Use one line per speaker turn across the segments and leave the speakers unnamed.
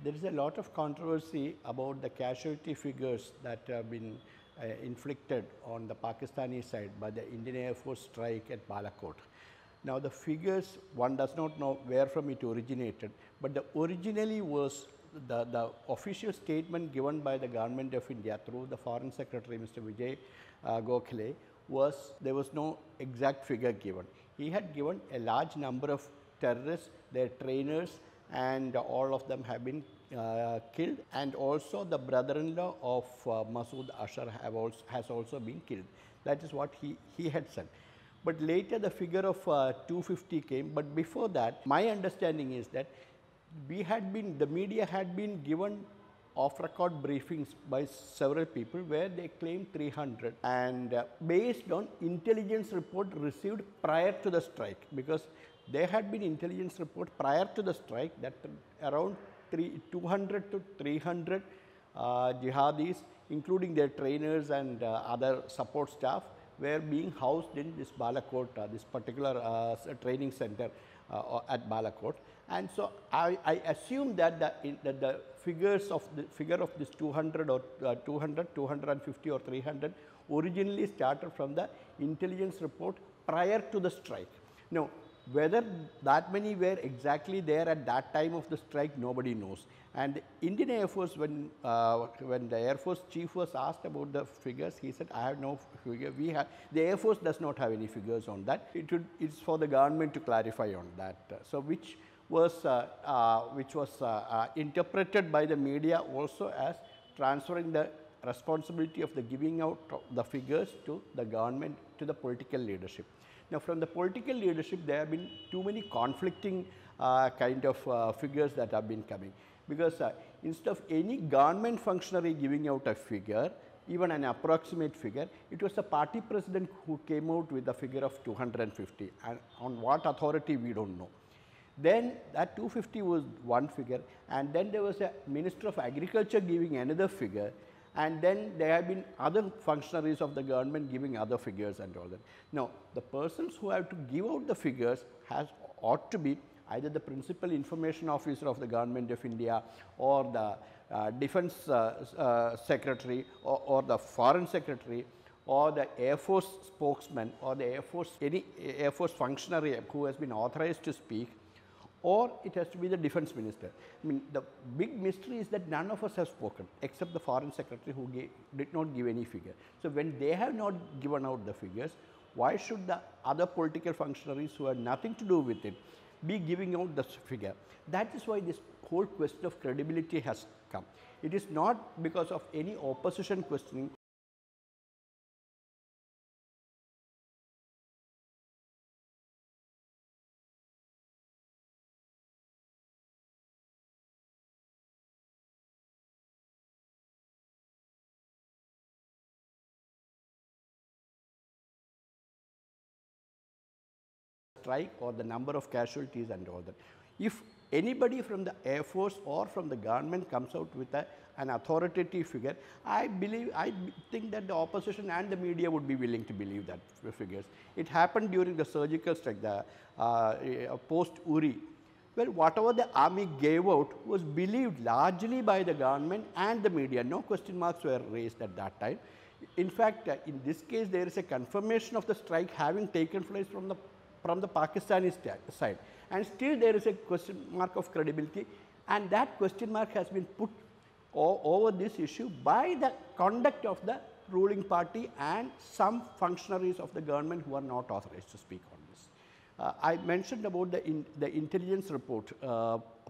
There is a lot of controversy about the casualty figures that have been inflicted on the Pakistani side by the Indian Air Force strike at Balakot. Now, the figures, one does not know where from it originated, but the originally was the official statement given by the Government of India through the Foreign Secretary Mr. Vijay Gokhale was there was no exact figure given. He had given a large number of terrorists, their trainers, and all of them have been killed, and also the brother-in-law of Masood Ashar has also been killed. That is what he had said. But later the figure of 250 came, but before that my understanding is that the media had been given off-record briefings by several people where they claimed 300, and based on intelligence report received prior to the strike, because there had been intelligence report prior to the strike that around 200 to 300 jihadis, including their trainers and other support staff, were being housed in this Balakot, this particular training center at Balakot. And so I assume that the figures of the figure of this 200 or 250 or 300 originally started from the intelligence report prior to the strike. Now, whether that many were exactly there at that time of the strike, nobody knows. And the Indian Air Force, when the Air Force chief was asked about the figures, he said, I have no figure. The Air Force does not have any figures on that. It's for the government to clarify on that. So which was interpreted by the media also as transferring the responsibility of the giving out the figures to the government, to the political leadership. Now, from the political leadership, there have been too many conflicting kind of figures that have been coming, because instead of any government functionary giving out a figure, even an approximate figure, it was the party president who came out with the figure of 250, and on what authority we don't know. Then that 250 was one figure, and then there was a Minister of Agriculture giving another figure, and then there have been other functionaries of the government giving other figures and all that. Now, the persons who have to give out the figures ought to be either the principal information officer of the Government of India, or the defense secretary, or the foreign secretary, or the Air Force spokesman, or the any Air Force functionary who has been authorized to speak, or it has to be the defense minister. I mean, the big mystery is that none of us have spoken except the foreign secretary, who did not give any figure. So when they have not given out the figures, why should the other political functionaries who have nothing to do with it be giving out the figure? That is why this whole question of credibility has come. It is not because of any opposition questioning. Strike or the number of casualties and all that. If anybody from the Air Force or from the government comes out with an authoritative figure, I think that the opposition and the media would be willing to believe that figures. It happened during the surgical strike, the post-Uri. Well, whatever the army gave out was believed largely by the government and the media. No question marks were raised at that time. In fact, in this case, there is a confirmation of the strike having taken place from the Pakistani side, and still there is a question mark of credibility, and that question mark has been put over this issue by the conduct of the ruling party and some functionaries of the government who are not authorized to speak on this. I mentioned about the intelligence report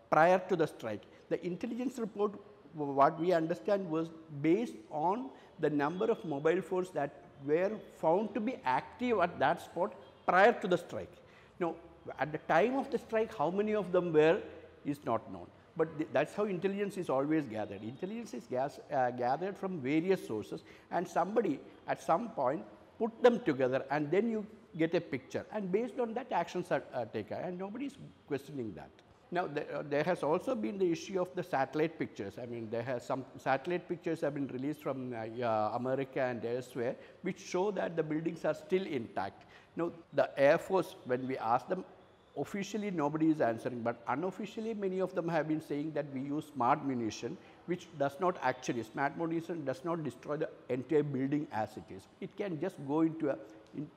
prior to the strike. The intelligence report, what we understand, was based on the number of mobile phones that were found to be active at that spot prior to the strike. Now, at the time of the strike, how many of them were is not known, but that's how intelligence is always gathered. Intelligence is gathered from various sources, and somebody at some point put them together, and then you get a picture, and based on that actions are taken, and nobody is questioning that. Now, there has also been the issue of the satellite pictures. I mean, some satellite pictures have been released from America and elsewhere, which show that the buildings are still intact. Now, the Air Force, when we asked them officially nobody is answering, but unofficially many of them have been saying that we use smart munition, which does not actually, smart munition does not destroy the entire building as it is. It can just go into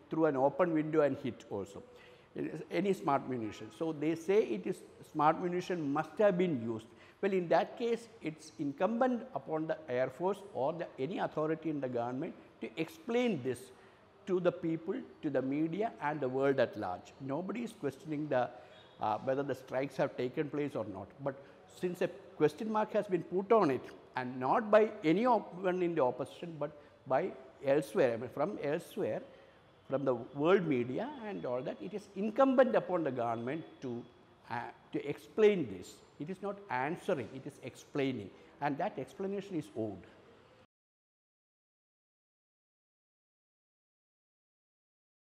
through an open window and hit also, any smart munition. So they say it is smart munition must have been used. Well, in that case, it's incumbent upon the Air Force or any authority in the government to explain this to the people, to the media and the world at large. Nobody is questioning whether the strikes have taken place or not. But since a question mark has been put on it, and not by anyone in the opposition, but by elsewhere, I mean from elsewhere, from the world media and all that, it is incumbent upon the government to explain this. It is not answering, it is explaining, and that explanation is owed.